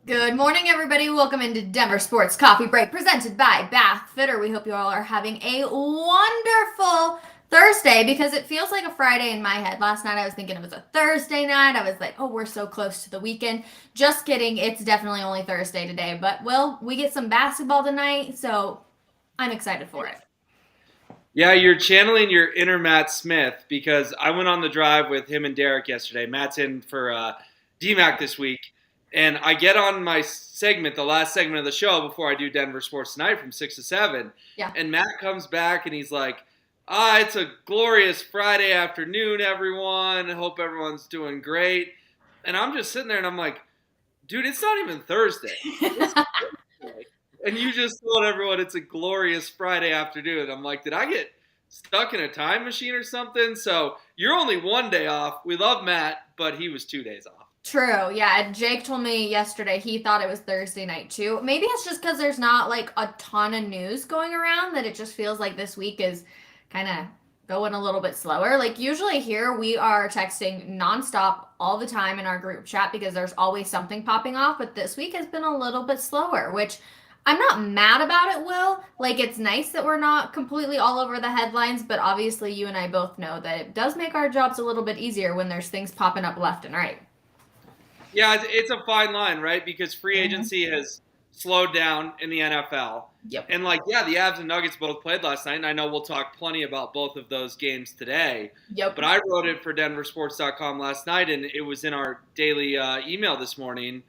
Good morning, everybody. Welcome into Denver Sports Coffee Break presented by Bath Fitter. We hope you all are having a wonderful Thursday because it feels like a Friday in my head. Last night I was thinking it was a Thursday night. I was like, oh, we're so close to the weekend. Just kidding. It's definitely only Thursday today. But, well, we get some basketball tonight, so I'm excited for it. Yeah, you're channeling your inner Matt Smith because I went on the drive with him and Derek yesterday. Matt's in for DMAC this week. And I get on my segment, the last segment of the show before I do Denver Sports Tonight from 6 to 7. Yeah. And Matt comes back and he's like, it's a glorious Friday afternoon, everyone. I hope everyone's doing great. And I'm just sitting there and I'm like, dude, it's not even Thursday. It's Thursday. And you just told everyone it's a glorious Friday afternoon. I'm like, did I get stuck in a time machine or something? So you're only one day off. We love Matt, but he was 2 days off. True. Yeah. Jake told me yesterday he thought it was Thursday night too. Maybe it's just because there's not like a ton of news going around that it just feels like this week is kind of going a little bit slower. Like usually here we are texting nonstop all the time in our group chat because there's always something popping off. But this week has been a little bit slower, which I'm not mad about it, Will. Like it's nice that we're not completely all over the headlines, but obviously you and I both know that it does make our jobs a little bit easier when there's things popping up left and right. Yeah, it's a fine line, right? Because free agency has slowed down in the NFL. Yep. And the Avs and Nuggets both played last night, and I know we'll talk plenty about both of those games today. Yep. But I wrote it for denversports.com last night, and it was in our daily email this morning.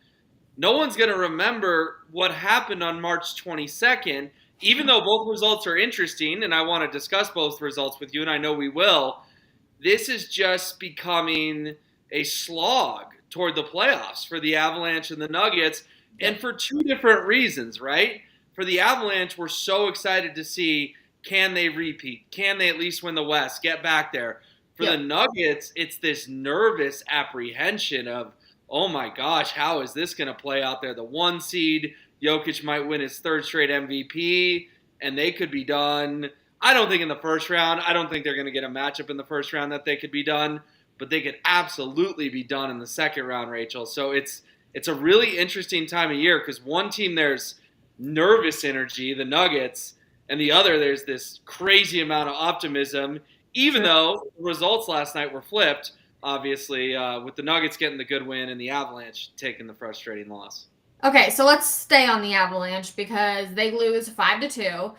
No one's going to remember what happened on March 22nd, even though both results are interesting, and I want to discuss both results with you, and I know we will. This is just becoming a slog toward the playoffs for the Avalanche and the Nuggets, and for two different reasons, right? For the Avalanche, we're so excited to see, can they repeat? Can they at least win the West, get back there? For the Nuggets, it's this nervous apprehension of, oh my gosh, how is this going to play out there? The one seed, Jokic might win his third straight MVP, and they could be done. I don't think in the first round. I don't think they're going to get a matchup in the first round that they could be done, but they could absolutely be done in the second round, Rachel. So it's a really interesting time of year because one team there's nervous energy, the Nuggets, and the other there's this crazy amount of optimism, even though the results last night were flipped, obviously, with the Nuggets getting the good win and the Avalanche taking the frustrating loss. Okay, so let's stay on the Avalanche because they lose 5-2.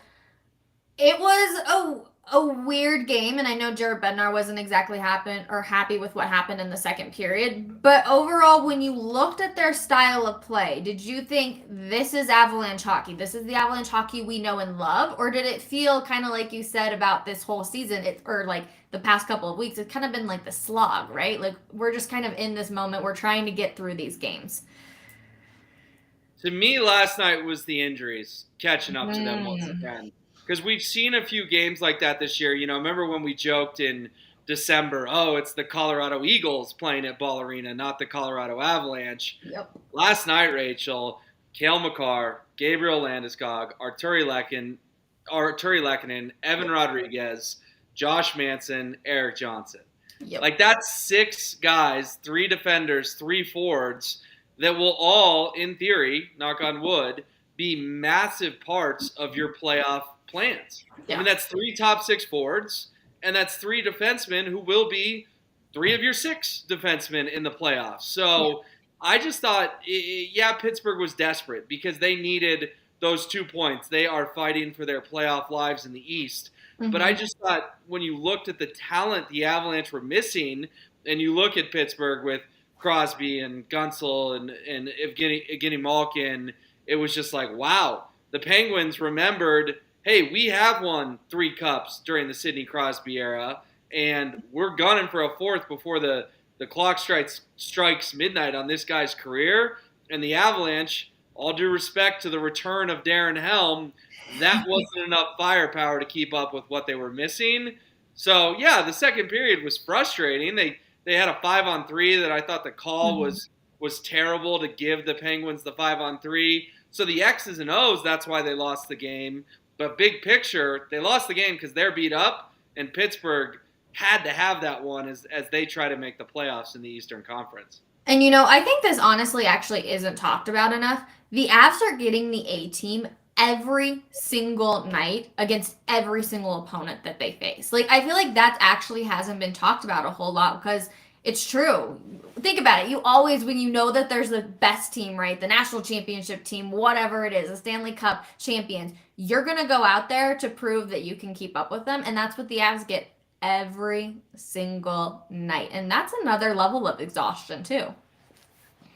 It was a weird game, and I know Jared Bednar wasn't exactly happy with what happened in the second period. But overall, when you looked at their style of play, did you think this is Avalanche hockey? This is the Avalanche hockey we know and love, or did it feel kind of like you said about this whole season, or like the past couple of weeks? It's kind of been like the slog, right? Like we're just kind of in this moment. We're trying to get through these games. To me, last night was the injuries catching up to them once again. Because we've seen a few games like that this year. You know, remember when we joked in December, it's the Colorado Eagles playing at Ball Arena, not the Colorado Avalanche. Yep. Last night, Rachel, Cale Makar, Gabriel Landeskog, Arturi Lehkonen, Evan Rodriguez, Josh Manson, Eric Johnson. Yep. Like that's 6 guys, 3 defenders, 3 forwards that will all, in theory, knock on wood, be massive parts of your playoff plans. Yeah. I mean, that's 3 top 6 forwards, and that's 3 defensemen who will be 3 of your 6 defensemen in the playoffs. So I just thought, Pittsburgh was desperate because they needed those 2 points. They are fighting for their playoff lives in the East. Mm-hmm. But I just thought when you looked at the talent the Avalanche were missing, and you look at Pittsburgh with Crosby and Gunsel and Evgeny Malkin, it was just like, wow. The Penguins remembered, hey, we have won 3 cups during the Sidney Crosby era, and we're gunning for a 4th before the clock strikes midnight on this guy's career. And the Avalanche, all due respect to the return of Darren Helm, that wasn't enough firepower to keep up with what they were missing. So, yeah, the second period was frustrating. They had a 5-on-3 that I thought the call was terrible to give the Penguins the 5-on-3. So the X's and O's, that's why they lost the game. But big picture, they lost the game because they're beat up, and Pittsburgh had to have that one as they try to make the playoffs in the Eastern Conference. And I think this honestly actually isn't talked about enough. The Avs are getting the A team every single night against every single opponent that they face. Like, I feel like that actually hasn't been talked about a whole lot because it's true. Think about it. You always, when you know that there's the best team, right? The national championship team, whatever it is, the Stanley Cup champions, you're going to go out there to prove that you can keep up with them. And that's what the Avs get every single night. And that's another level of exhaustion, too.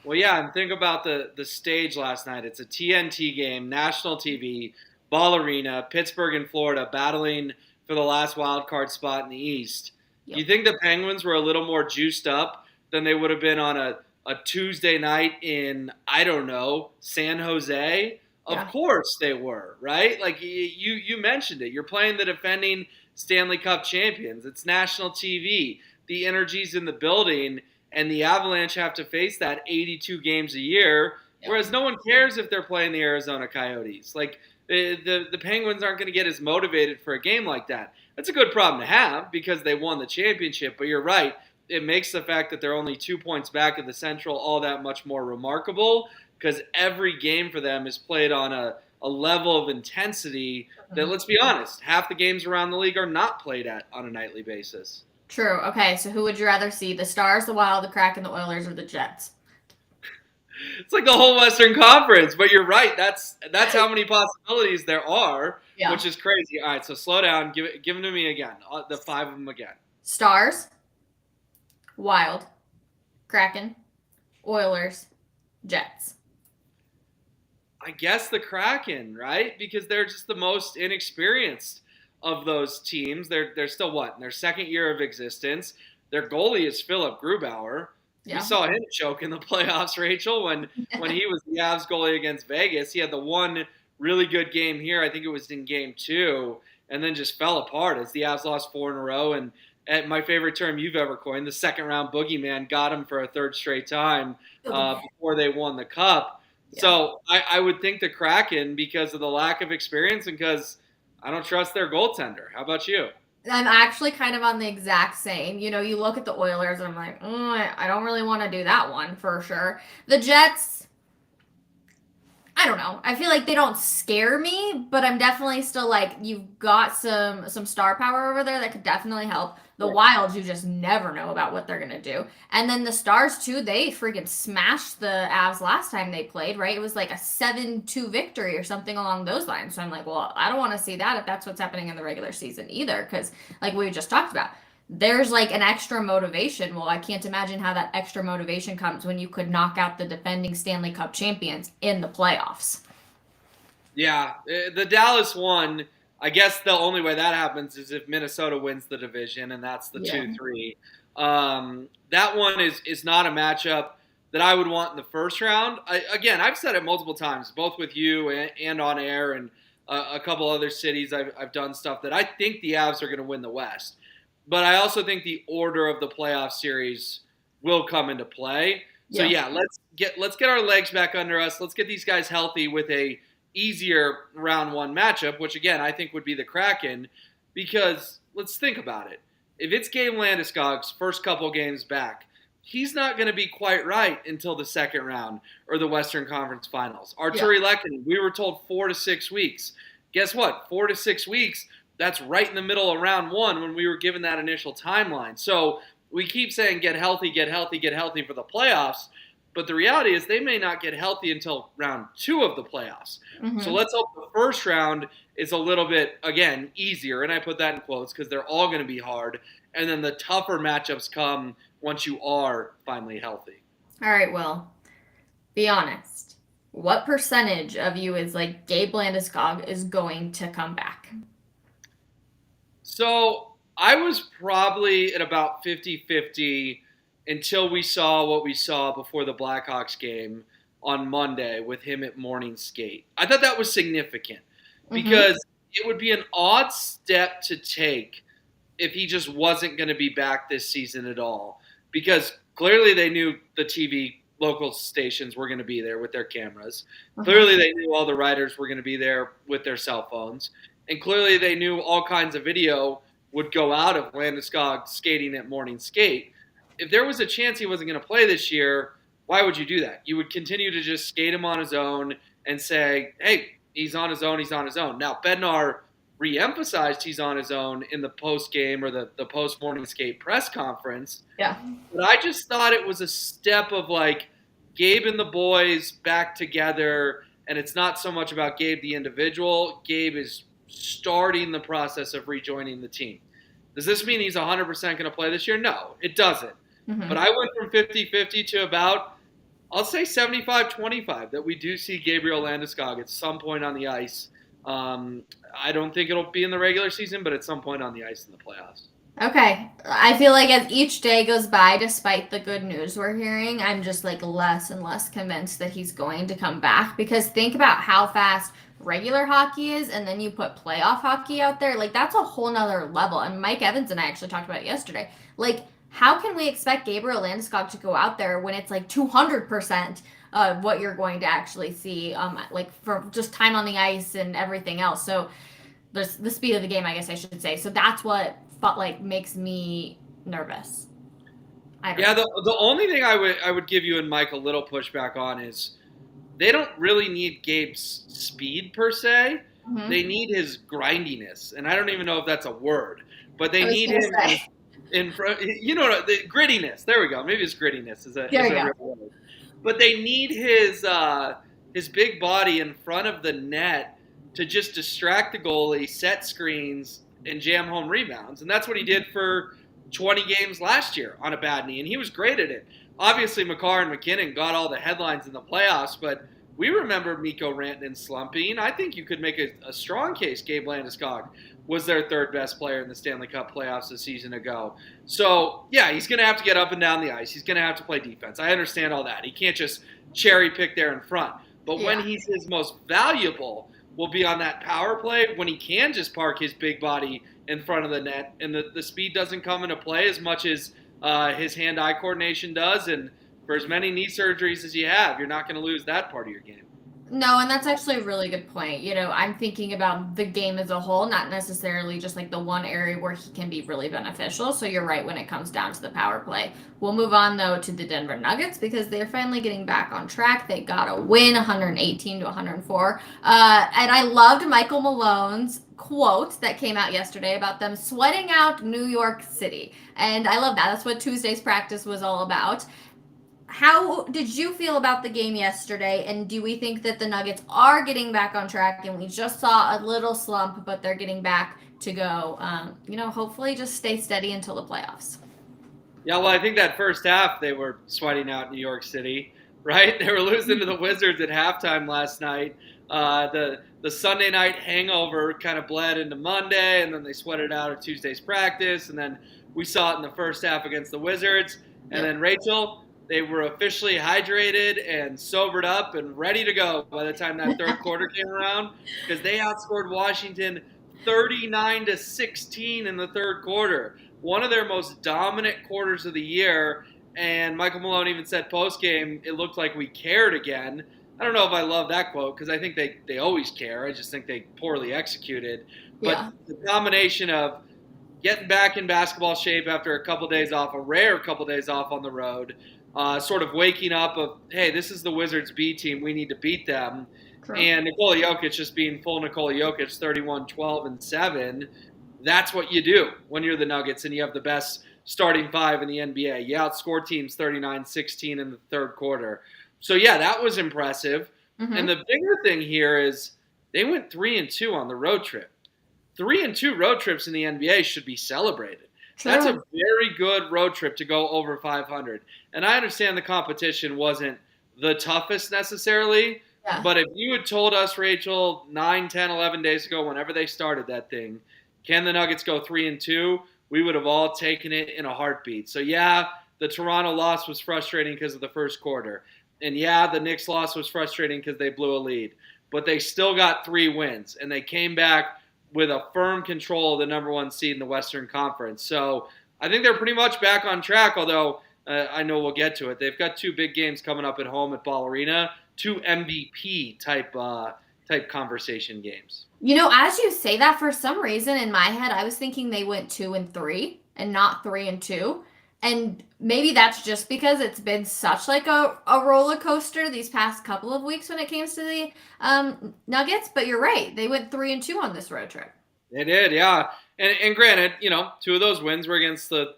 Well, yeah, and think about the stage last night. It's a TNT game, national TV, Ball Arena, Pittsburgh and Florida battling for the last wild card spot in the East. Yep. You think the Penguins were a little more juiced up than they would have been on a Tuesday night in, I don't know, San Jose? Of Yeah. course they were, right? Like you mentioned it. You're playing the defending Stanley Cup champions. It's national TV. The energy's in the building, and the Avalanche have to face that 82 games a year, whereas no one cares if they're playing the Arizona Coyotes. Like the Penguins aren't going to get as motivated for a game like that. That's a good problem to have because they won the championship, but you're right. It makes the fact that they're only 2 points back of the Central all that much more remarkable because every game for them is played on a level of intensity that, let's be honest, half the games around the league are not played at on a nightly basis. True. Okay, so who would you rather see? The Stars, the Wild, the Kraken, the Oilers, or the Jets? It's like the whole Western Conference, but you're right. That's how many possibilities there are, Yeah. which is crazy. All right, so slow down. Give them to me again. The 5 of them again. Stars, Wild, Kraken, Oilers, Jets. I guess the Kraken, right? Because they're just the most inexperienced of those teams. They're still what? In their second year of existence. Their goalie is Philip Grubauer. Yeah. We saw him choke in the playoffs, Rachel, when he was the Avs goalie against Vegas. He had the one really good game here. I think it was in game 2, and then just fell apart as the Avs lost 4 in a row. And at my favorite term you've ever coined, the second round boogeyman got him for a third straight time before they won the cup. Yeah. So I would think the Kraken because of the lack of experience and because I don't trust their goaltender. How about you? I'm actually kind of on the exact same. You look at the Oilers and I'm like, I don't really want to do that one for sure. The Jets, I don't know. I feel like they don't scare me, but I'm definitely still like, you've got some star power over there that could definitely help. The Wilds, you just never know about what they're going to do. And then the Stars, too, they freaking smashed the Avs last time they played, right? It was like a 7-2 victory or something along those lines. So I'm like, well, I don't want to see that if that's what's happening in the regular season either, because like we just talked about, there's like an extra motivation. Well, I can't imagine how that extra motivation comes when you could knock out the defending Stanley Cup champions in the playoffs. Yeah, the Dallas one, I guess the only way that happens is if Minnesota wins the division, and that's the 2-3. That one is not a matchup that I would want in the first round. Again, I've said it multiple times, both with you and on air and a couple other cities I've done stuff that I think the Avs are going to win the West. But I also think the order of the playoff series will come into play. So yeah, let's get our legs back under us. Let's get these guys healthy with a easier round 1 matchup, which again I think would be the Kraken, because let's think about it. If it's Gabe Landeskog's first couple games back, he's not going to be quite right until the second round or the Western Conference Finals. Arturi Lehkonen, we were told 4 to 6 weeks. Guess what? 4 to 6 weeks, that's right in the middle of round 1 when we were given that initial timeline. So we keep saying get healthy, get healthy, get healthy for the playoffs. But the reality is they may not get healthy until round 2 of the playoffs. Mm-hmm. So let's hope the first round is a little bit, again, easier. And I put that in quotes because they're all going to be hard. And then the tougher matchups come once you are finally healthy. All right, Will, be honest. What percentage of you is like Gabe Landeskog is going to come back? So I was probably at about 50-50 until we saw what we saw before the Blackhawks game on Monday with him at morning skate. I thought that was significant because it would be an odd step to take if he just wasn't going to be back this season at all. Because clearly they knew the TV local stations were going to be there with their cameras. Clearly they knew all the writers were going to be there with their cell phones. And clearly they knew all kinds of video would go out of Landeskog skating at morning skate. If there was a chance he wasn't going to play this year, why would you do that? You would continue to just skate him on his own and say, hey, he's on his own, he's on his own. Now, Bednar re-emphasized he's on his own in the post-game or the post-morning skate press conference. Yeah. But I just thought it was a step of like Gabe and the boys back together, and it's not so much about Gabe the individual. Gabe is starting the process of rejoining the team. Does this mean he's 100% going to play this year? No, it doesn't. Mm-hmm. But I went from 50-50 to about, I'll say 75-25, that we do see Gabriel Landeskog at some point on the ice. I don't think it'll be in the regular season, but at some point on the ice in the playoffs. Okay. I feel like as each day goes by, despite the good news we're hearing, I'm just like less and less convinced that he's going to come back, because think about how fast regular hockey is, and then you put playoff hockey out there. Like, that's a whole nother level. And Mike Evans and I actually talked about it yesterday. Like, how can we expect Gabriel Landeskog to go out there when it's like 200% of what you're going to actually see, like for just time on the ice and everything else? So there's the speed of the game, I guess I should say. So that's what like makes me nervous. The only thing I would give you and Mike a little pushback on is they don't really need Gabe's speed per se. Mm-hmm. They need his grindiness, and I don't even know if that's a word, but they need him in front. You know, the grittiness. There we go. Maybe his grittiness is a real word. But they need his big body in front of the net to just distract the goalie, set screens, and jam home rebounds. And that's what he did for 20 games last year on a bad knee, and he was great at it. Obviously, Makar and McKinnon got all the headlines in the playoffs, but we remember Mikko Rantanen slumping. I think you could make a strong case Gabe Landeskog was their third best player in the Stanley Cup playoffs a season ago. So, yeah, he's going to have to get up and down the ice. He's going to have to play defense. I understand all that. He can't just cherry pick there in front. But when he's his most valuable, will be on that power play when he can just park his big body in front of the net, and the speed doesn't come into play as much as his hand-eye coordination does. And for as many knee surgeries as you have, you're not going to lose that part of your game. No, and that's actually a really good point. You know, I'm thinking about the game as a whole, not necessarily just like the one area where he can be really beneficial. So you're right when it comes down to the power play. We'll move on, though, to the Denver Nuggets, because they're finally getting back on track. They got a win, 118-104. And I loved Michael Malone's quote that came out yesterday about them sweating out New York City. And I love that. That's what Tuesday's practice was all about. How did you feel about the game yesterday, and do we think that the Nuggets are getting back on track, and we just saw a little slump, but they're getting back to go, hopefully just stay steady until the playoffs? Yeah, well, I think that first half they were sweating out New York City, right? They were losing to the Wizards at halftime last night. The Sunday night hangover kind of bled into Monday, and then they sweated out at Tuesday's practice, and then we saw it in the first half against the Wizards. And then, Rachel, they were officially hydrated and sobered up and ready to go by the time that third quarter came around, because they outscored Washington 39-16 in the third quarter. One of their most dominant quarters of the year, and Michael Malone even said post-game, it looked like we cared again. I don't know if I love that quote, because I think they always care. I just think they poorly executed. But the combination of getting back in basketball shape after a couple days off, a rare couple days off on the road, sort of waking up of, hey, this is the Wizards B team, we need to beat them. True. And Nikola Jokic just being full Nikola Jokic, 31, 12, and 7. That's what you do when you're the Nuggets and you have the best starting five in the NBA. You outscore teams 39-16 in the third quarter. So, yeah, that was impressive. Mm-hmm. And the bigger thing here is they went 3-2 on the road trip. 3-2 road trips in the NBA should be celebrated. True. That's a very good road trip to go over 500. And I understand the competition wasn't the toughest necessarily, but if you had told us, Rachel, 9, 10, 11 days ago, whenever they started that thing, can the Nuggets go 3-2, we would have all taken it in a heartbeat. So, yeah, the Toronto loss was frustrating because of the first quarter. And, yeah, the Knicks loss was frustrating because they blew a lead. But they still got 3 wins, and they came back with a firm control of the number 1 seed in the Western Conference. So I think they're pretty much back on track, although I know we'll get to it. They've got 2 big games coming up at home at Ball Arena, 2 MVP type conversation games. You know, as you say that, for some reason in my head, I was thinking they went 2-3 and not 3-2. And maybe that's just because it's been such like a roller coaster these past couple of weeks when it comes to the Nuggets. But you're right; they went 3-2 on this road trip. They did, yeah. And granted, two of those wins were against the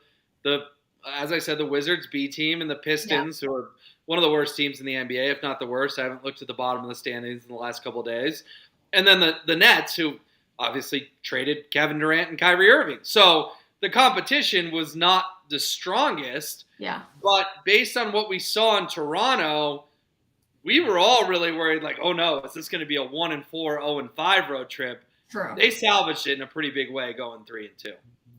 as I said, the Wizards B team and the Pistons, who are one of the worst teams in the NBA, if not the worst. I haven't looked at the bottom of the standings in the last couple of days. And then the Nets, who obviously traded Kevin Durant and Kyrie Irving. So the competition was not the strongest. Yeah. But based on what we saw in Toronto, we were all really worried, like, oh no, is this going to be a 1-4, 0-5 road trip? True. They salvaged it in a pretty big way, going 3-2.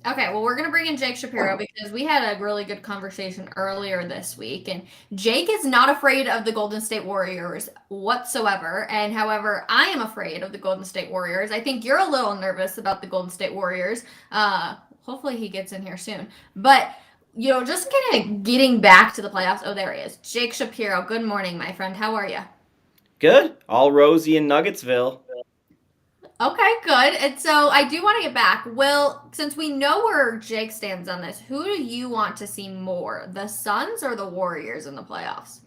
Okay, well, we're going to bring in Jake Shapiro because we had a really good conversation earlier this week. And Jake is not afraid of the Golden State Warriors whatsoever. And however, I am afraid of the Golden State Warriors. I think you're a little nervous about the Golden State Warriors. Hopefully he gets in here soon. But, just kind of getting back to the playoffs. Oh, there he is. Jake Shapiro, good morning, my friend. How are you? Good. All rosy in Nuggetsville. Okay, good. And so I do want to get back. Well, since we know where Jake stands on this, who do you want to see more, the Suns or the Warriors in the playoffs?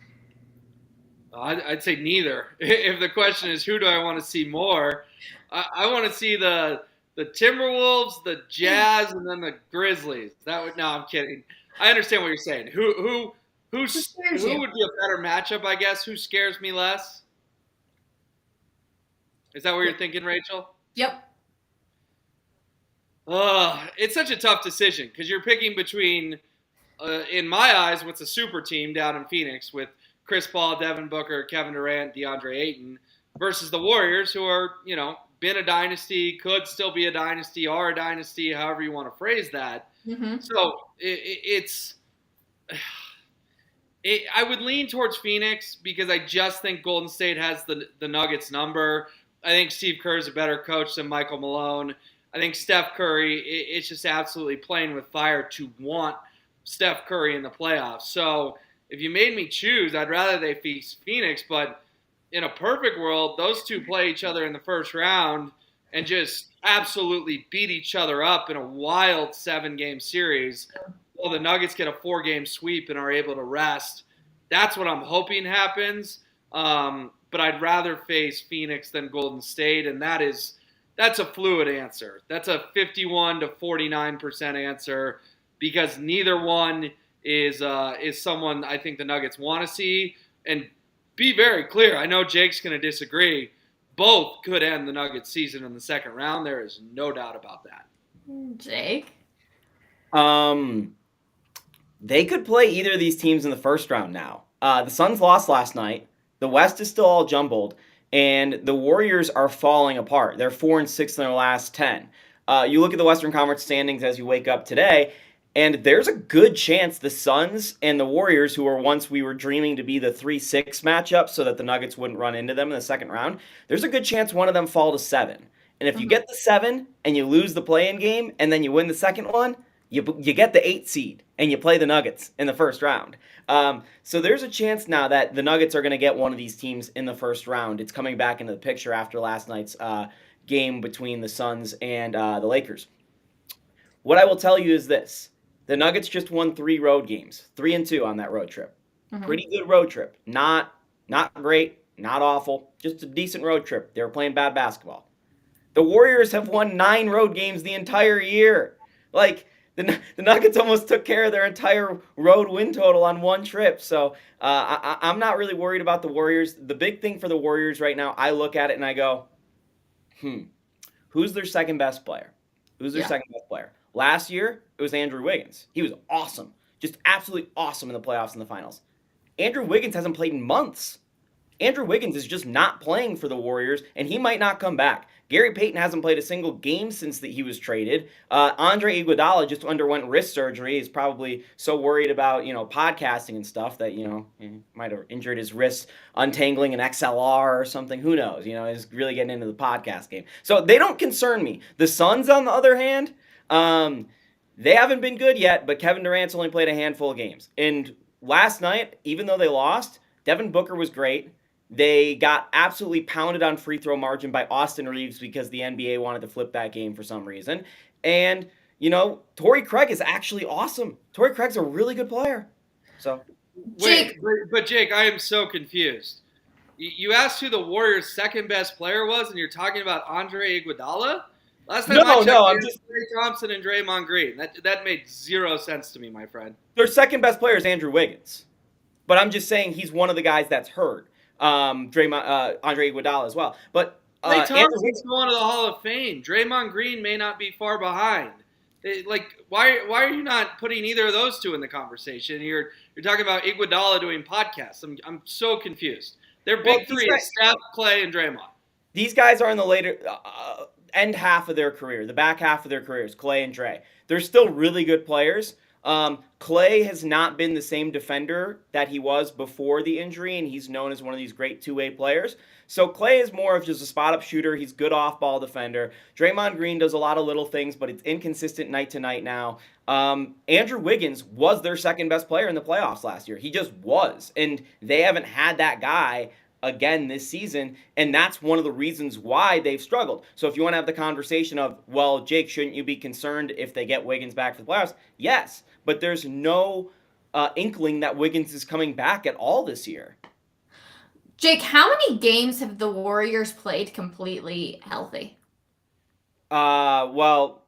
I'd say neither. If the question is who do I want to see more, I want to see the Timberwolves, the Jazz, and then the Grizzlies. No, I'm kidding. I understand what you're saying. Who would be a better matchup? I guess who scares me less? Is that what you're thinking, Rachel? Yep. It's such a tough decision because you're picking between, in my eyes, what's a super team down in Phoenix with Chris Paul, Devin Booker, Kevin Durant, DeAndre Ayton, versus the Warriors, who are, been a dynasty, could still be a dynasty, are a dynasty, however you want to phrase that. Mm-hmm. So I would lean towards Phoenix because I just think Golden State has the Nuggets number. I think Steve Kerr is a better coach than Michael Malone. I think Steph Curry, it's just absolutely playing with fire to want Steph Curry in the playoffs. So if you made me choose, I'd rather they face Phoenix. But in a perfect world, those two play each other in the first round and just absolutely beat each other up in a wild 7-game series. Well, the Nuggets get a 4-game sweep and are able to rest. That's what I'm hoping happens. But I'd rather face Phoenix than Golden State, and that's a fluid answer. That's a 51 to 49% answer because neither one is someone I think the Nuggets want to see. And be very clear, I know Jake's going to disagree. Both could end the Nuggets season in the second round. There is no doubt about that. Jake? They could play either of these teams in the first round now. The Suns lost last night. The West is still all jumbled, and the Warriors are falling apart. They're 4-6 in their last 10. You look at the Western Conference standings as you wake up today, and there's a good chance the Suns and the Warriors, who we were dreaming to be the 3-6 matchup so that the Nuggets wouldn't run into them in the second round, there's a good chance one of them fall to 7. And if you get the 7 and you lose the play-in game and then you win the second one, you get the 8 seed and you play the Nuggets in the first round. So there's a chance now that the Nuggets are going to get one of these teams in the first round. It's coming back into the picture after last night's game between the Suns and the Lakers. What I will tell you is this. The Nuggets just won 3 road games, 3-2 on that road trip. Mm-hmm. Pretty good road trip. Not great, not awful, just a decent road trip. They were playing bad basketball. The Warriors have won 9 road games the entire year. Like, the Nuggets almost took care of their entire road win total on one trip. So I'm not really worried about the Warriors. The big thing for the Warriors right now, I look at it and I go, who's their second best player? Who's their second best player? Last year, it was Andrew Wiggins. He was awesome. Just absolutely awesome in the playoffs and the finals. Andrew Wiggins hasn't played in months. Andrew Wiggins is just not playing for the Warriors, and he might not come back. Gary Payton hasn't played a single game since he was traded. Andre Iguodala just underwent wrist surgery. He's probably so worried about, podcasting and stuff that, he might have injured his wrist untangling an XLR or something. Who knows? He's really getting into the podcast game. So they don't concern me. The Suns, on the other hand, they haven't been good yet, but Kevin Durant's only played a handful of games. And last night, even though they lost, Devin Booker was great. They got absolutely pounded on free throw margin by Austin Reeves because the NBA wanted to flip that game for some reason. And, Torrey Craig is actually awesome. Torrey Craig's a really good player. So Wait, but Jake, I am so confused. You asked who the Warriors' second best player was, and you're talking about Andre Iguodala? Last time I checked, I'm just Klay Thompson and Draymond Green. That made zero sense to me, my friend. their second best player is Andrew Wiggins, but I'm just saying he's one of the guys that's hurt. Andre Iguodala as well, but Klay Thompson's going to the Hall of Fame. Draymond Green may not be far behind. Why are you not putting either of those two in the conversation? You're talking about Iguodala doing podcasts. I'm so confused. Their big three is Steph, Klay, and Draymond. These guys are in the later end half of their career, the back half of their careers, Klay and Dre. They're still really good players. Klay has not been the same defender that he was before the injury, and he's known as one of these great two-way players. So Klay is more of just a spot-up shooter. He's good off-ball defender. Draymond Green does a lot of little things, but it's inconsistent night to night now. Andrew Wiggins was their second-best player in the playoffs last year. He just was, and they haven't had that guy again this season, and that's one of the reasons why they've struggled. So if you want to have the conversation of, well, Jake, shouldn't you be concerned if they get Wiggins back for the playoffs? Yes, but there's no inkling that Wiggins is coming back at all this year. Jake, how many games have the Warriors played completely healthy? Well,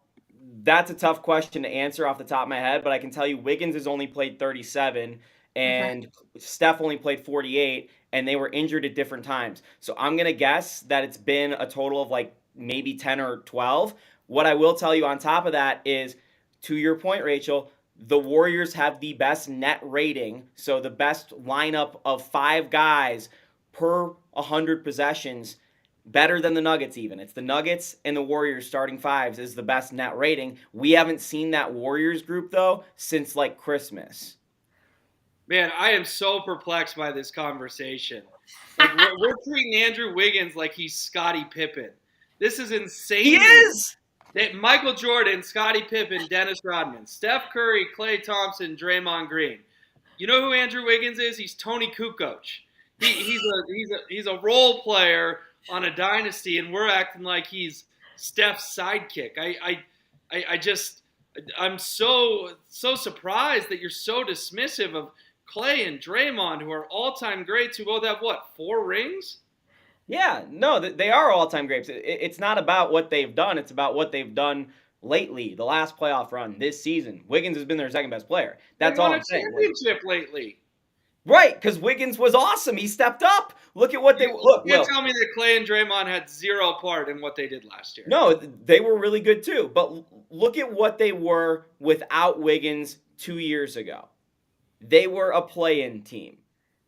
that's a tough question to answer off the top of my head, but I can tell you Wiggins has only played 37, and Steph only played 48, and they were injured at different times. So I'm going to guess that it's been a total of like maybe 10 or 12. What I will tell you on top of that is, to your point, Rachel, the Warriors have the best net rating, so the best lineup of 5 guys per 100 possessions, better than the Nuggets even. It's the Nuggets and the Warriors starting fives is the best net rating. We haven't seen that Warriors group, though, since like Christmas. Man, I am so perplexed by this conversation. We're treating Andrew Wiggins like he's Scottie Pippen. This is insane. He is! Michael Jordan, Scottie Pippen, Dennis Rodman, Steph Curry, Klay Thompson, Draymond Green. You know who Andrew Wiggins is? He's Tony Kukoc. He's a role player on a dynasty, and we're acting like he's Steph's sidekick. I'm so surprised that you're so dismissive of Klay and Draymond, who are all-time greats, who both have, 4 rings? Yeah, no, they are all-time greats. It's not about what they've done. It's about what they've done lately, the last playoff run, this season. Wiggins has been their second-best player. That's all I'm saying. They won a championship lately. Right, because Wiggins was awesome. He stepped up. Look at what they look. You can't tell me that Klay and Draymond had zero part in what they did last year. No, they were really good too. But look at what they were without Wiggins 2 years ago. They were a play-in team.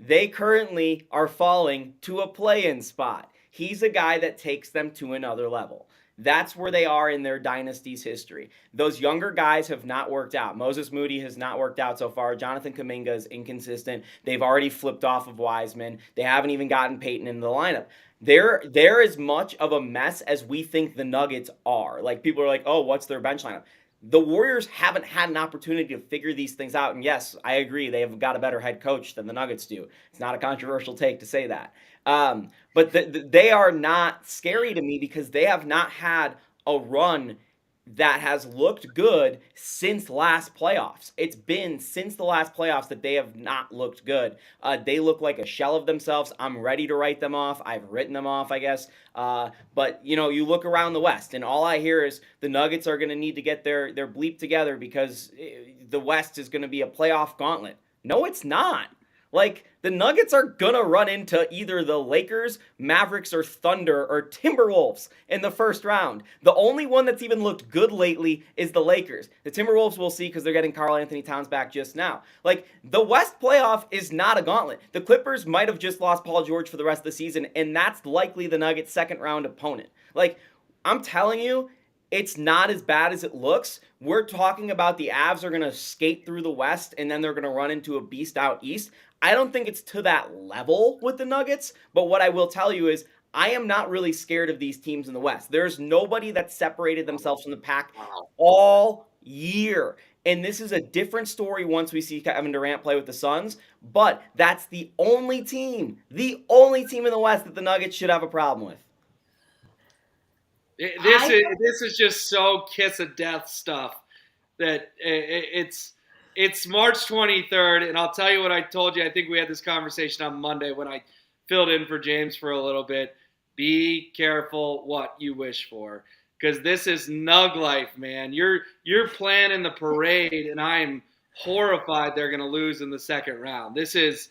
They currently are falling to a play-in spot. He's a guy that takes them to another level. That's where they are in their dynasty's history. Those younger guys have not worked out. Moses Moody has not worked out so far. Jonathan Kuminga is inconsistent. They've already flipped off of Wiseman. They haven't even gotten Peyton into the lineup. They're as much of a mess as we think the Nuggets are. Like, people are like, oh, what's their bench lineup? The Warriors haven't had an opportunity to figure these things out. And yes, I agree, they have got a better head coach than the Nuggets do. It's not a controversial take to say that. But they are not scary to me because they have not had a run that has looked good since last playoffs. It's been since the last playoffs that they have not looked good. They look like a shell of themselves. I'm ready to write them off. I've written them off, I guess. But, you look around the West, and all I hear is the Nuggets are going to need to get their bleep together because the West is going to be a playoff gauntlet. No, it's not. Like, the Nuggets are going to run into either the Lakers, Mavericks, or Thunder, or Timberwolves in the first round. The only one that's even looked good lately is the Lakers. The Timberwolves we'll see because they're getting Karl Anthony Towns back just now. Like, the West playoff is not a gauntlet. The Clippers might have just lost Paul George for the rest of the season, and that's likely the Nuggets' second-round opponent. Like, I'm telling you, it's not as bad as it looks. We're talking about the Avs are going to skate through the West, and then they're going to run into a beast out East. I don't think it's to that level with the Nuggets, but what I will tell you is I am not really scared of these teams in the West. There's nobody that separated themselves from the pack all year. And this is a different story once we see Kevin Durant play with the Suns, but that's the only team in the West that the Nuggets should have a problem with. This is just so kiss of death stuff. that it's March 23rd, and I'll tell you what I told you. I think we had this conversation on Monday when I filled in for James for a little bit. Be careful what you wish for, because this is Nug life, man. You're planning the parade, and I'm horrified they're going to lose in the second round. This is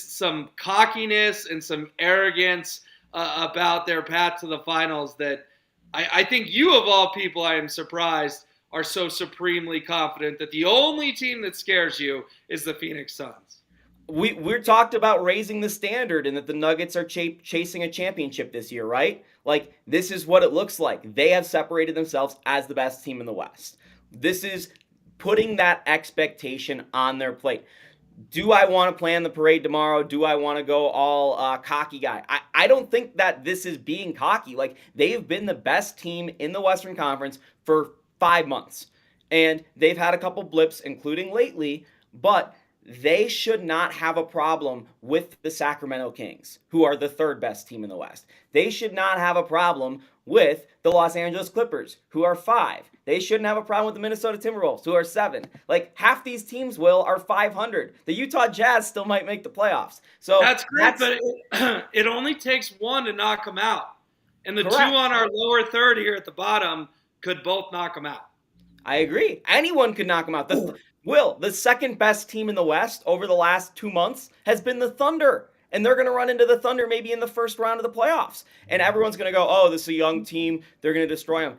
some cockiness and some arrogance about their path to the finals that I think you, of all people, I am surprised, are so supremely confident that the only team that scares you is the Phoenix Suns. We're talked about raising the standard and that the Nuggets are chasing a championship this year, right? Like, this is what it looks like. They have separated themselves as the best team in the West. This is putting that expectation on their plate. Do I want to plan the parade tomorrow? Do I want to go all cocky guy? I don't think that this is being cocky. Like, they've been the best team in the Western Conference for 5 months. And they've had a couple blips, including lately, but they should not have a problem with the Sacramento Kings, who are the third best team in the West. They should not have a problem with the Los Angeles Clippers, who are 5. They shouldn't have a problem with the Minnesota Timberwolves, who are 7. Like, half these teams, Will, are 500. The Utah Jazz still might make the playoffs. So that's great, but it only takes one to knock them out. And the Correct. Two on our lower third here at the bottom could both knock them out. I agree. Anyone could knock them out. The second best team in the West over the last 2 months has been the Thunder. And they're going to run into the Thunder maybe in the first round of the playoffs. And everyone's going to go, oh, this is a young team. They're going to destroy them.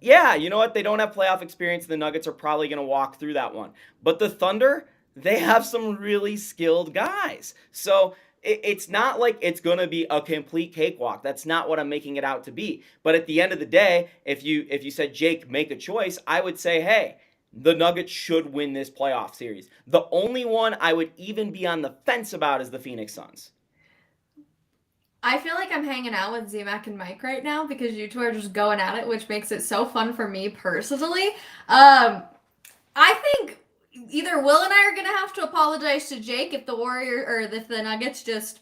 Yeah, you know what? They don't have playoff experience. The Nuggets are probably going to walk through that one. But the Thunder, they have some really skilled guys. So it's not like it's going to be a complete cakewalk. That's not what I'm making it out to be. But at the end of the day, if you said, Jake, make a choice, I would say, hey, the Nuggets should win this playoff series. The only one I would even be on the fence about is the Phoenix Suns. I feel like I'm hanging out with Z-Mac and Mike right now because you two are just going at it, which makes it so fun for me personally. I think either Will and I are going to have to apologize to Jake if the Warriors or if the Nuggets just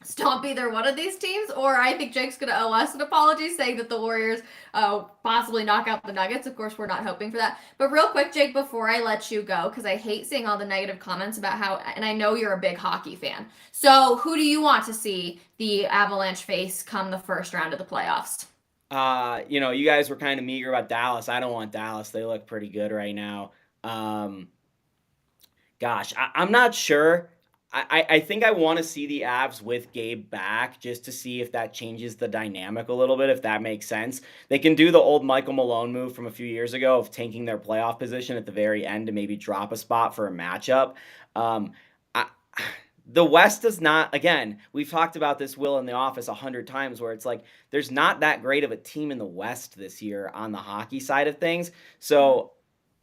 stomp either one of these teams, or I think Jake's going to owe us an apology saying that the Warriors possibly knock out the Nuggets. Of course, we're not hoping for that. But real quick, Jake, before I let you go, because I hate seeing all the negative comments about how, and I know you're a big hockey fan. So who do you want to see the Avalanche face come the first round of the playoffs? You guys were kind of meager about Dallas. I don't want Dallas. They look pretty good right now. I'm not sure. I think I want to see the Avs with Gabe back just to see if that changes the dynamic a little bit, if that makes sense. They can do the old Michael Malone move from a few years ago of tanking their playoff position at the very end to maybe drop a spot for a matchup. The West does not, again, we've talked about this, Will, in the office 100 times, where it's like there's not that great of a team in the West this year on the hockey side of things. So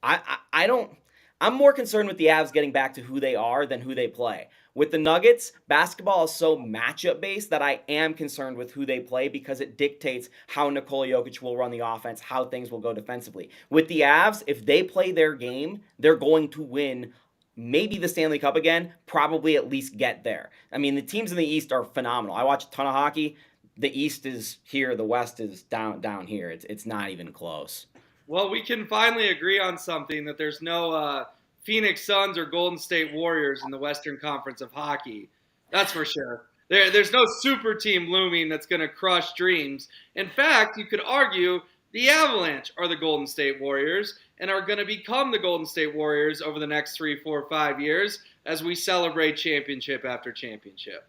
I'm more concerned with the Avs getting back to who they are than who they play. With the Nuggets, basketball is so matchup based that I am concerned with who they play because it dictates how Nikola Jokic will run the offense, how things will go defensively. With the Avs, if they play their game, they're going to win maybe the Stanley Cup again, probably at least get there. I mean, the teams in the East are phenomenal. I watch a ton of hockey. The East is here, the West is down here. It's not even close. Well, we can finally agree on something, that there's no Phoenix Suns or Golden State Warriors in the Western Conference of Hockey. That's for sure. There's no super team looming that's going to crush dreams. In fact, you could argue the Avalanche are the Golden State Warriors and are going to become the Golden State Warriors over the next 3, 4, 5 years as we celebrate championship after championship.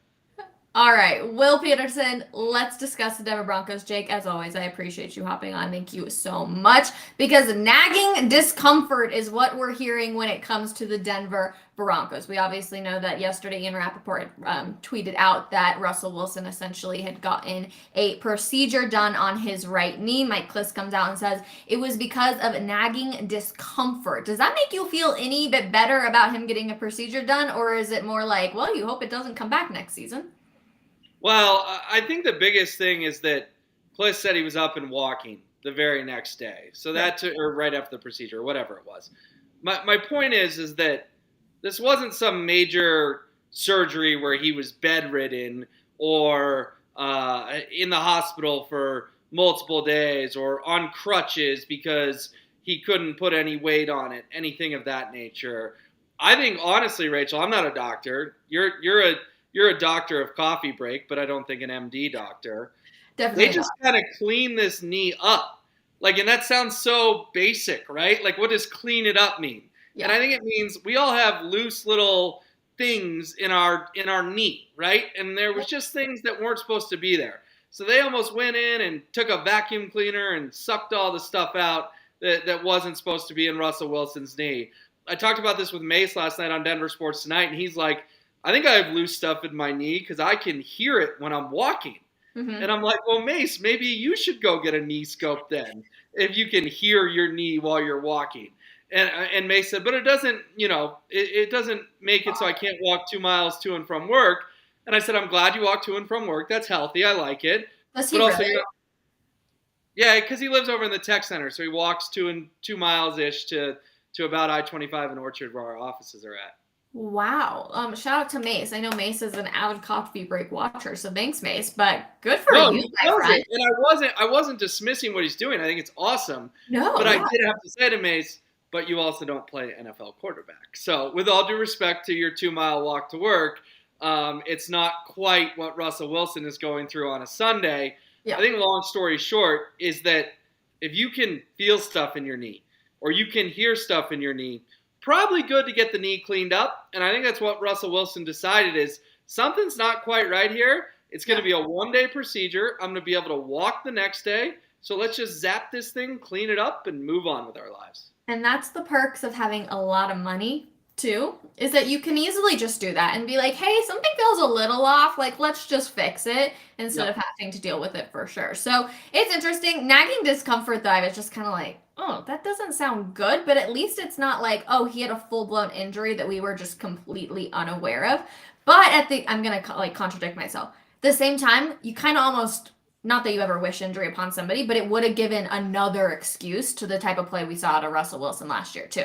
All right, Will Peterson, let's discuss the Denver Broncos. Jake, as always, I appreciate you hopping on. Thank you so much, because nagging discomfort is what we're hearing when it comes to the Denver Broncos. We obviously know that yesterday Ian Rappaport tweeted out that Russell Wilson essentially had gotten a procedure done on his right knee. Mike Klis comes out and says it was because of nagging discomfort. Does that make you feel any bit better about him getting a procedure done, or is it more like, well, you hope it doesn't come back next season? Well, I think the biggest thing is that Klis said he was up and walking the very next day. So or right after the procedure, or whatever it was. My point is that this wasn't some major surgery where he was bedridden or in the hospital for multiple days or on crutches because he couldn't put any weight on it, anything of that nature. I think honestly, Rachel, I'm not a doctor. You're a doctor of coffee break, but I don't think an MD doctor. They Definitely not. just kind of clean this knee up. Like, and that sounds so basic, right? Like, what does clean it up mean? Yeah. And I think it means we all have loose little things in our knee, right? And there was just things that weren't supposed to be there. So they almost went in and took a vacuum cleaner and sucked all the stuff out that wasn't supposed to be in Russell Wilson's knee. I talked about this with Mace last night on Denver Sports Tonight, and he's like, I think I have loose stuff in my knee because I can hear it when I'm walking. Mm-hmm. And I'm like, well, Mace, maybe you should go get a knee scope then, if you can hear your knee while you're walking. And Mace said, but it doesn't, it doesn't make it so I can't walk 2 miles to and from work. And I said, I'm glad you walk to and from work. That's healthy. I like it. Does he but also, really? Yeah, because he lives over in the tech center, so he walks 2 miles ish to about I-25 in Orchard, where our offices are at. Wow. Shout out to Mace. I know Mace is an avid coffee break watcher, so thanks, Mace. But good for No, you, he my does friend. it. And I wasn't dismissing what he's doing. I think it's awesome. No, But yeah. I did have to say to Mace, but you also don't play NFL quarterback. So with all due respect to your 2 mile walk to work, it's not quite what Russell Wilson is going through on a Sunday. Yeah. I think long story short is that if you can feel stuff in your knee or you can hear stuff in your knee, probably good to get the knee cleaned up. And I think that's what Russell Wilson decided is something's not quite right here. It's going to be a one-day procedure. I'm going to be able to walk the next day. So let's just zap this thing, clean it up, and move on with our lives. And that's the perks of having a lot of money, too, is that you can easily just do that and be like, hey, something feels a little off. Like, let's just fix it instead of having to deal with it for sure. So it's interesting. Nagging discomfort, though, I was just kind of like, oh, that doesn't sound good. But at least it's not like, oh, he had a full-blown injury that we were just completely unaware of. But I'm going to contradict myself. At the same time, you kind of almost, not that you ever wish injury upon somebody, but it would have given another excuse to the type of play we saw out of Russell Wilson last year, too.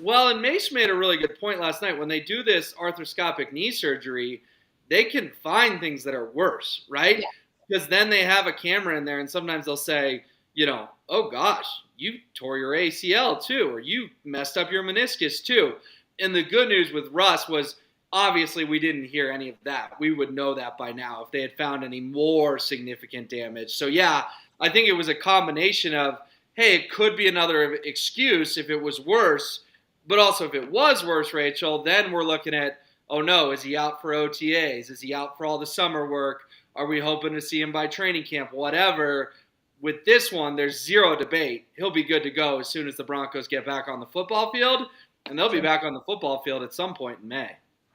Well, and Mace made a really good point last night. When they do this arthroscopic knee surgery, they can find things that are worse, right? Yeah. Because then they have a camera in there, and sometimes they'll say, oh gosh, you tore your ACL too, or you messed up your meniscus too. And the good news with Russ was obviously we didn't hear any of that. We would know that by now if they had found any more significant damage. So yeah, I think it was a combination of, hey, it could be another excuse if it was worse. But also, if it was worse, Rachel, then we're looking at, oh no, is he out for OTAs? Is he out for all the summer work? Are we hoping to see him by training camp? Whatever. With this one, there's zero debate. He'll be good to go as soon as the Broncos get back on the football field, and they'll be back on the football field at some point in May.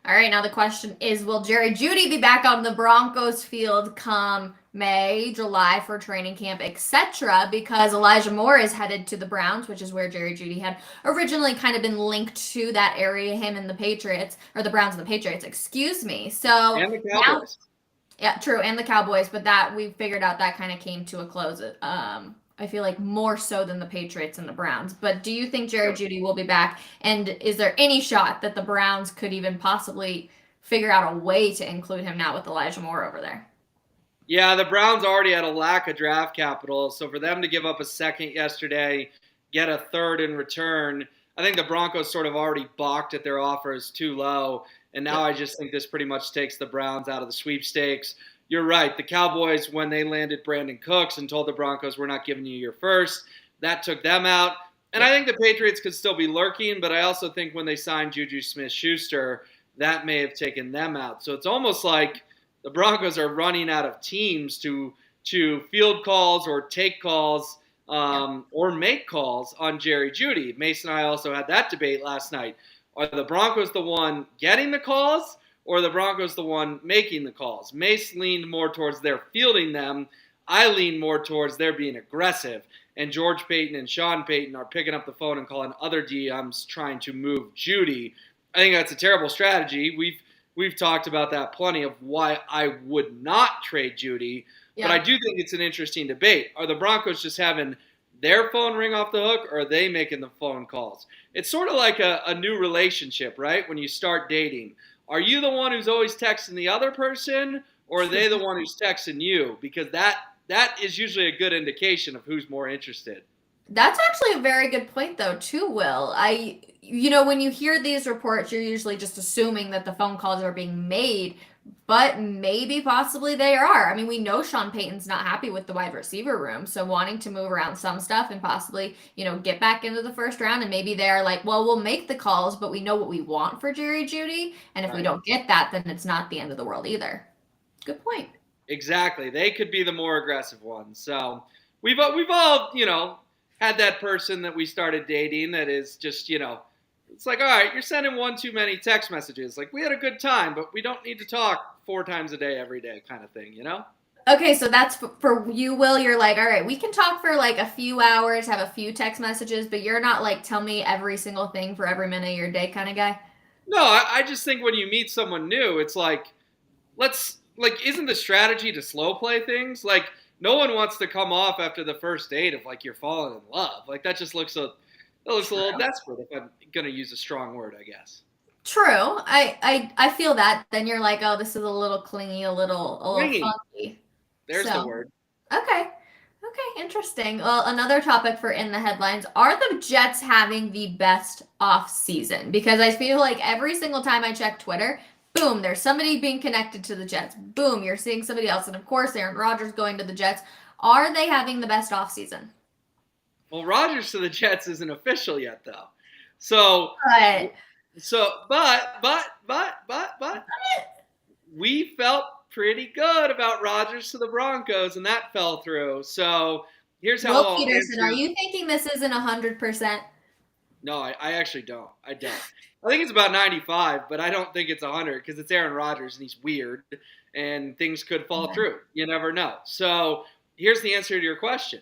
All right, now the question is, will Jerry Jeudy be back on the Broncos field come May, July for training camp, etc.? Because Elijah Moore is headed to the Browns, which is where Jerry Jeudy had originally kind of been linked to that area, him and the Patriots, or the Browns and the Patriots, excuse me. So And the Cowboys. Yeah, true, and the Cowboys, but that we figured out that kind of came to a close. I feel like more so than the Patriots and the Browns. But do you think Jerry Jeudy will be back? And is there any shot that the Browns could even possibly figure out a way to include him now with Elijah Moore over there? Yeah, the Browns already had a lack of draft capital, so for them to give up a second yesterday, get a third in return, I think the Broncos sort of already balked at their offers too low, and now I just think this pretty much takes the Browns out of the sweepstakes. You're right. The Cowboys, when they landed Brandon Cooks and told the Broncos, we're not giving you your first, that took them out. And I think the Patriots could still be lurking, but I also think when they signed Juju Smith-Schuster, that may have taken them out. So it's almost like the Broncos are running out of teams to field calls or take calls or make calls on Jerry Jeudy. Mason and I also had that debate last night. Are the Broncos the one getting the calls? Or the Broncos the one making the calls? Mace leaned more towards their fielding them. I lean more towards their being aggressive. And George Payton and Sean Payton are picking up the phone and calling other DMs trying to move Jeudy. I think that's a terrible strategy. We've talked about that plenty of why I would not trade Jeudy. Yeah. But I do think it's an interesting debate. Are the Broncos just having their phone ring off the hook, or are they making the phone calls? It's sort of like a new relationship, right? When you start dating. Are you the one who's always texting the other person, or are they the one who's texting you? Because that is usually a good indication of who's more interested. That's actually a very good point, though, too, Will. When you hear these reports, you're usually just assuming that the phone calls are being made, but maybe possibly they are. I mean, we know Sean Payton's not happy with the wide receiver room, so wanting to move around some stuff and possibly, get back into the first round, and maybe they are like, well, we'll make the calls, but we know what we want for Jerry Jeudy, and if we Right. don't get that, then it's not the end of the world either. Good point. Exactly. They could be the more aggressive ones. So we've all, had that person that we started dating that is just, it's like, all right, you're sending one too many text messages. Like, we had a good time, but we don't need to talk 4 times a day every day kind of thing, Okay, so that's for you, Will. You're like, all right, we can talk for like a few hours, have a few text messages, but you're not like, tell me every single thing for every minute of your day kind of guy. No, I just think when you meet someone new, it's like, isn't the strategy to slow play things? Like, no one wants to come off after the first date if like you're falling in love. Like that just looks a little desperate. If I'm gonna use a strong word, I guess. True. I feel that. Then you're like, oh, this is a little clingy, a little Ringy. funky. There's So the word. okay. Okay, interesting. Well, another topic for in the headlines, are the Jets having the best off season? Because I feel like every single time I check Twitter, boom, there's somebody being connected to the Jets. Boom, you're seeing somebody else. And of course, Aaron Rodgers going to the Jets. Are they having the best off season? Well, Rodgers to the Jets isn't official yet, though. So, But but we felt pretty good about Rodgers to the Broncos, and that fell through. So here's how Will I'll Peterson, answer. are you thinking this isn't 100%? No, I actually don't. I don't. I think it's about 95, but I don't think it's 100 because it's Aaron Rodgers and he's weird and things could fall Okay. through. You never know. So here's the answer to your question.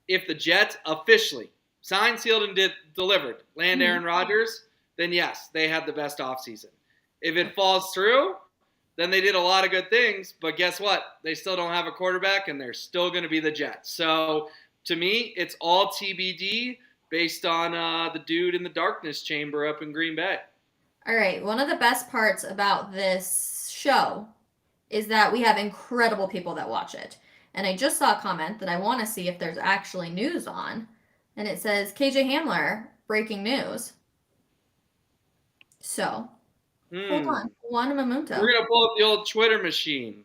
If the Jets officially signed, sealed, and delivered land Aaron Rodgers, then yes, they had the best offseason. If it falls through, then they did a lot of good things, but guess what? They still don't have a quarterback and they're still going to be the Jets. So to me, it's all TBD based on the dude in the darkness chamber up in Green Bay. All right. One of the best parts about this show is that we have incredible people that watch it. And I just saw a comment that I want to see if there's actually news on. And it says KJ Hamler, breaking news. So, hold on. One memento. We're going to pull up the old Twitter machine.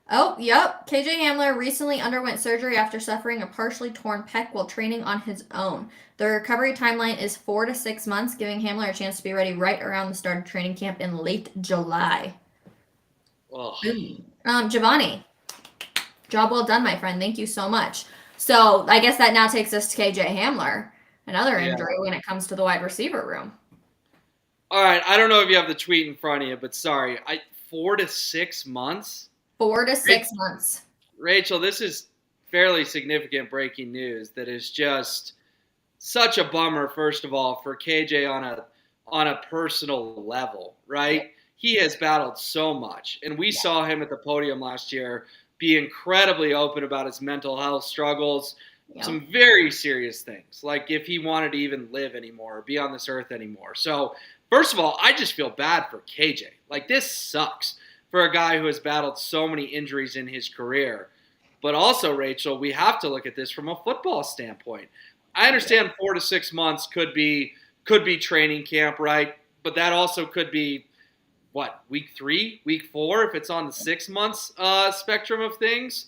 Oh, yep. KJ Hamler recently underwent surgery after suffering a partially torn pec while training on his own. The recovery timeline is 4 to 6 months, giving Hamler a chance to be ready right around the start of training camp in late July. Oh. Giovanni, job well done, my friend. Thank you so much. So I guess that now takes us to KJ Hamler, another injury when it comes to the wide receiver room. All right, I don't know if you have the tweet in front of you, but sorry, 4 to 6 months? 4 to 6 months. Rachel, this is fairly significant breaking news that is just such a bummer, first of all, for KJ on a personal level, right? Yeah. He has battled so much, and we saw him at the podium last year be incredibly open about his mental health struggles, some very serious things, like if he wanted to even live anymore or be on this earth anymore. So, first of all, I just feel bad for KJ. Like, this sucks for a guy who has battled so many injuries in his career. But also, Rachel, we have to look at this from a football standpoint. I understand 4 to 6 months could be training camp, right? But that also could be, week 3, week 4, if it's on the 6 months spectrum of things.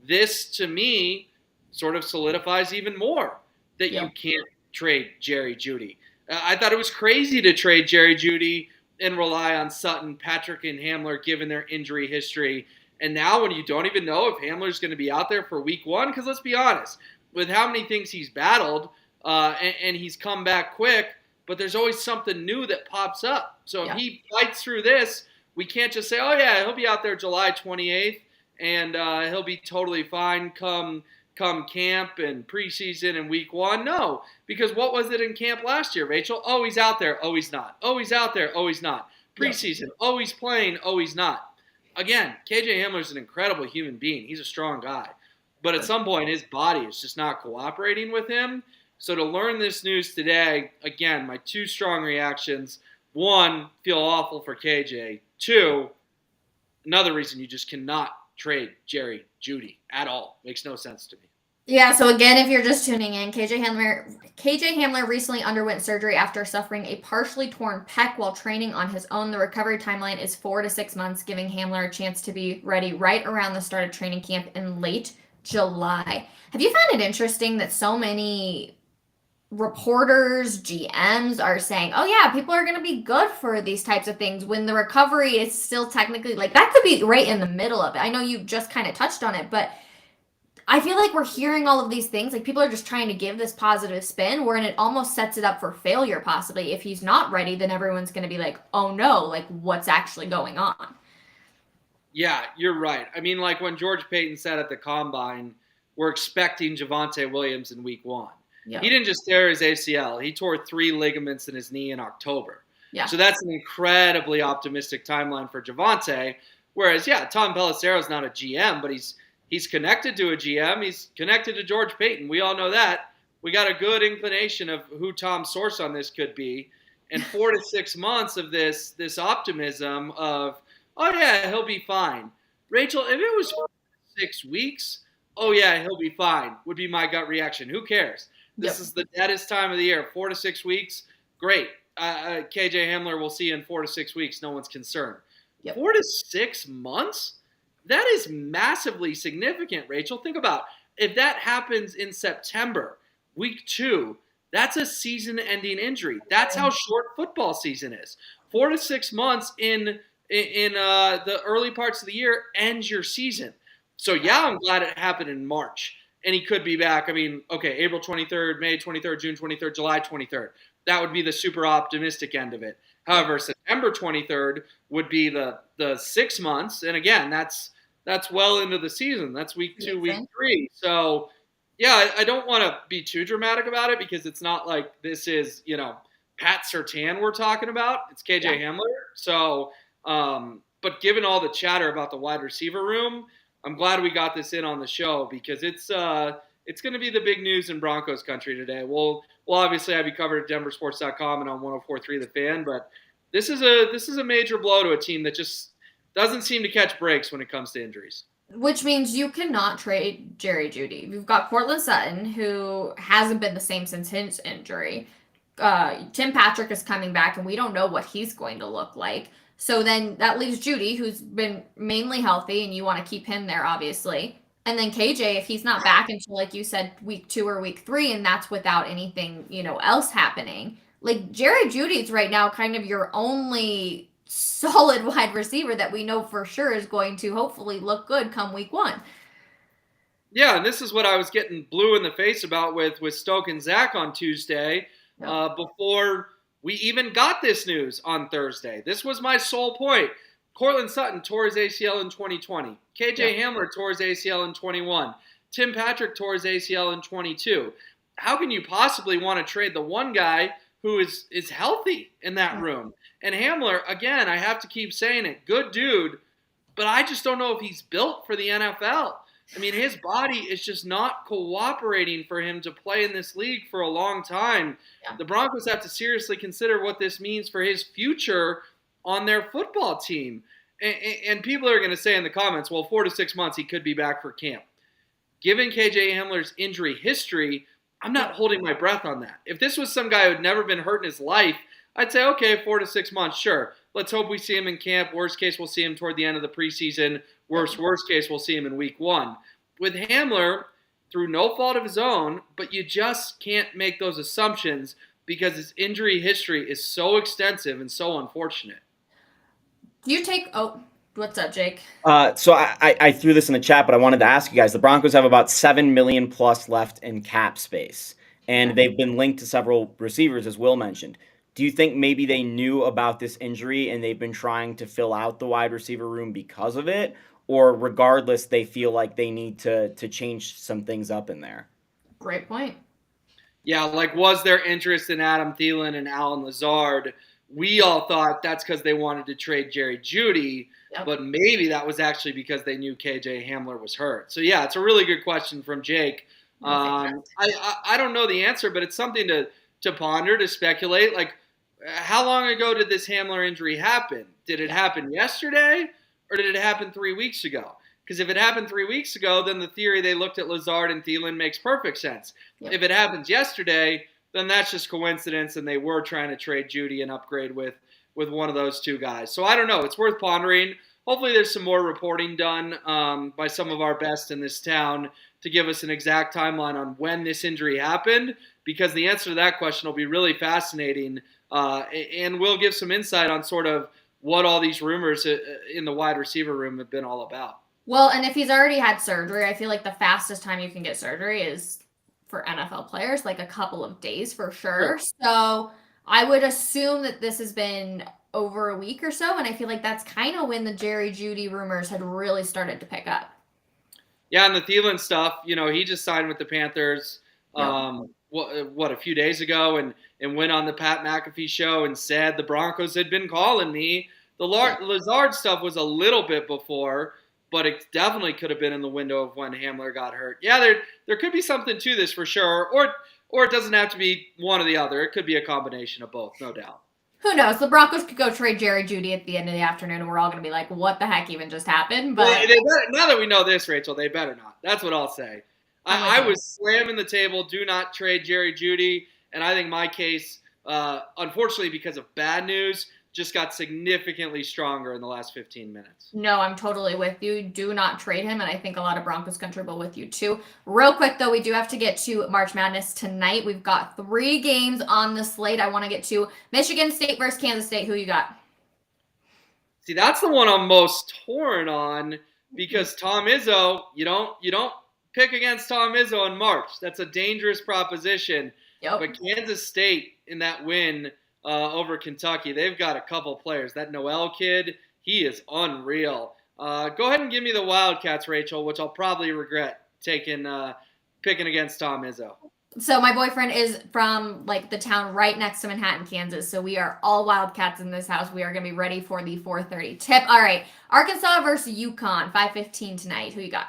This, to me, sort of solidifies even more that you can't trade Jerry Jeudy. I thought it was crazy to trade Jerry Jeudy and rely on Sutton, Patrick, and Hamler given their injury history. And now when you don't even know if Hamler's going to be out there for week 1, because let's be honest, with how many things he's battled and he's come back quick, but there's always something new that pops up. So if he fights through this, we can't just say, oh, yeah, he'll be out there July 28th and he'll be totally fine come camp and preseason and week 1. No, because what was it in camp last year, Rachel? Oh, he's out there. Oh, he's not. Oh, he's out there. Oh, he's not. Preseason. Oh, he's playing. Oh, he's not. Again, KJ Hamler's an incredible human being. He's a strong guy. But at some point, his body is just not cooperating with him. So to learn this news today, again, my 2 strong reactions. 1, feel awful for KJ. 2, another reason you just cannot trade Jerry Jeudy at all. Makes no sense to me. Yeah, so again, if you're just tuning in, KJ Hamler recently underwent surgery after suffering a partially torn pec while training on his own. The recovery timeline is 4 to 6 months, giving Hamler a chance to be ready right around the start of training camp in late July. Have you found it interesting that so many reporters, GMs are saying, "Oh yeah, people are going to be good for these types of things," when the recovery is still technically like that could be right in the middle of it. I know you just kind of touched on it, but I feel like we're hearing all of these things. Like people are just trying to give this positive spin, wherein it almost sets it up for failure, possibly. If he's not ready, then everyone's going to be like, oh no, like what's actually going on? Yeah, you're right. I mean, like when George Payton said at the combine, we're expecting Javonte Williams in week 1. Yeah. He didn't just tear his ACL, he tore 3 ligaments in his knee in October. Yeah. So that's an incredibly optimistic timeline for Javonte. Whereas, yeah, Tom Pelissero's not a GM, but he's connected to a GM. He's connected to George Payton. We all know that. We got a good inclination of who Tom's source on this could be. And 4 to 6 months of this optimism of, oh yeah, he'll be fine. Rachel, if it was 6 weeks, oh yeah, he'll be fine, would be my gut reaction. Who cares? This Yep. is the deadest time of the year. 4 to 6 weeks, great. KJ Hamler will see you in 4 to 6 weeks. No one's concerned. Yep. 4 to 6 months? That is massively significant, Rachel. Think about if that happens in September, week 2, that's a season-ending injury. That's how short football season is. 4 to 6 months in the early parts of the year ends your season. So yeah, I'm glad it happened in March, and he could be back. I mean, okay, April 23rd, May 23rd, June 23rd, July 23rd. That would be the super optimistic end of it. However, September 23rd would be the 6 months, and again, that's well into the season. That's week 2, week 3. So yeah, I don't want to be too dramatic about it because it's not like this is Pat Surtain we're talking about. It's KJ Hamler. So. But given all the chatter about the wide receiver room, I'm glad we got this in on the show because it's going to be the big news in Broncos country today. We'll obviously have you covered at denversports.com and on 104.3 The Fan, but this is a major blow to a team that just doesn't seem to catch breaks when it comes to injuries. Which means you cannot trade Jerry Jeudy. We've got Cortland Sutton, who hasn't been the same since his injury. Tim Patrick is coming back, and we don't know what he's going to look like. So then that leaves Jeudy, who's been mainly healthy, and you want to keep him there, obviously. And then KJ, if he's not back until, like you said, week 2 or week 3, and that's without anything, else happening. Like, Jerry Jeudy's right now kind of your only solid wide receiver that we know for sure is going to hopefully look good come week 1. Yeah, and this is what I was getting blue in the face about with Stoke and Zach on Tuesday before we even got this news on Thursday. This was my sole point. Cortland Sutton tore his ACL in 2020. KJ Hamler tore his ACL in 21. Tim Patrick tore his ACL in 22. How can you possibly want to trade the one guy who is healthy in that room? And Hamler, again, I have to keep saying it, good dude, but I just don't know if he's built for the NFL. I mean, his body is just not cooperating for him to play in this league for a long time. Yeah. The Broncos have to seriously consider what this means for his future on their football team. And people are going to say in the comments, well, 4 to 6 months, he could be back for camp. Given KJ Hamler's injury history, I'm not holding my breath on that. If this was some guy who had never been hurt in his life, I'd say, okay, 4 to 6 months, sure. Let's hope we see him in camp. Worst case, we'll see him toward the end of the preseason. Worst case, we'll see him in week 1. With Hamler, through no fault of his own, but you just can't make those assumptions because his injury history is so extensive and so unfortunate. Do you take – oh, what's up, Jake? So I threw this in the chat, but I wanted to ask you guys. The Broncos have about $7 million plus left in cap space, and they've been linked to several receivers, as Will mentioned. Do you think maybe they knew about this injury and they've been trying to fill out the wide receiver room because of it? Or regardless, they feel like they need to change some things up in there? Great point. Yeah, like was there interest in Adam Thielen and Alan Lazard? We all thought that's because they wanted to trade Jerry Jeudy, but maybe that was actually because they knew KJ Hamler was hurt. So yeah, it's a really good question from Jake. I don't know the answer, but it's something to ponder, to speculate. Like, how long ago did this Hamler injury happen? Did it happen yesterday or did it happen 3 weeks ago? Because if it happened 3 weeks ago, then the theory they looked at Lazard and Thielen makes perfect sense. Yep. If it happens yesterday, then that's just coincidence, and they were trying to trade Jeudy and upgrade with one of those two guys. So I don't know. It's worth pondering. Hopefully there's some more reporting done by some of our best in this town to give us an exact timeline on when this injury happened, because the answer to that question will be really fascinating, and will give some insight on sort of what all these rumors in the wide receiver room have been all about. Well, and if he's already had surgery, I feel like the fastest time you can get surgery is for NFL players, like a couple of days for sure. So I would assume that this has been over a week or so, and I feel like that's kind of when the Jerry Jeudy rumors had really started to pick up. Yeah, and the Thielen stuff, he just signed with the Panthers a few days ago and went on the Pat McAfee show and said the Broncos had been calling me. The Lazard stuff was a little bit before, but it definitely could have been in the window of when Hamler got hurt. Yeah, there could be something to this for sure, or it doesn't have to be one or the other. It could be a combination of both, no doubt. Who knows? The Broncos could go trade Jerry Jeudy at the end of the afternoon, and we're all going to be like, what the heck even just happened? But now that we know this, Rachel, they better not. That's what I'll say. I was slamming the table, do not trade Jerry Jeudy, and I think my case, unfortunately because of bad news, just got significantly stronger in the last 15 minutes. No, I'm totally with you. Do not trade him, and I think a lot of Broncos country will with you too. Real quick, though, we do have to get to March Madness tonight. We've got 3 games on the slate. I want to get to Michigan State versus Kansas State. Who you got? See, that's the one I'm most torn on, because Tom Izzo, you don't pick against Tom Izzo in March. That's a dangerous proposition. Yep. But Kansas State in that win over Kentucky, they've got a couple players. That Noel kid, he is unreal. Go ahead and give me the Wildcats, Rachel, which I'll probably regret picking against Tom Izzo. So my boyfriend is from the town right next to Manhattan, Kansas. So we are all Wildcats in this house. We are going to be ready for the 4:30 tip. All right, Arkansas versus UConn, 5:15 tonight. Who you got?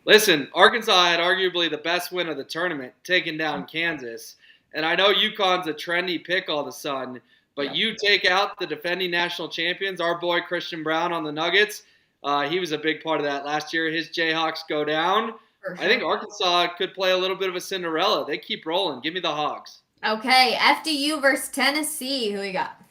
Listen, Arkansas had arguably the best win of the tournament, taking down Kansas. And I know UConn's a trendy pick all of a sudden, but you take out the defending national champions, our boy Christian Brown on the Nuggets. He was a big part of that last year. His Jayhawks go down. For sure. I think Arkansas could play a little bit of a Cinderella. They keep rolling. Give me the Hogs. Okay, FDU versus Tennessee. Who you got?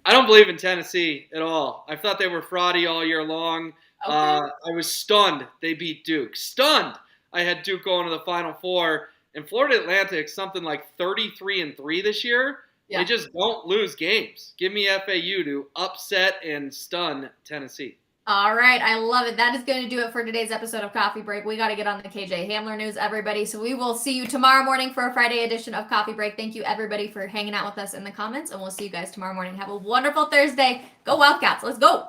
I don't believe in Tennessee at all. I thought they were fraudy all year long. Okay. I was stunned they beat Duke. Stunned. I had Duke going to the Final Four. And Florida Atlantic, something like 33-3 this year. Yeah. They just don't lose games. Give me FAU to upset and stun Tennessee. All right. I love it. That is going to do it for today's episode of Coffee Break. We got to get on the KJ Hamler news, everybody. So we will see you tomorrow morning for a Friday edition of Coffee Break. Thank you, everybody, for hanging out with us in the comments. And we'll see you guys tomorrow morning. Have a wonderful Thursday. Go Wildcats. Let's go.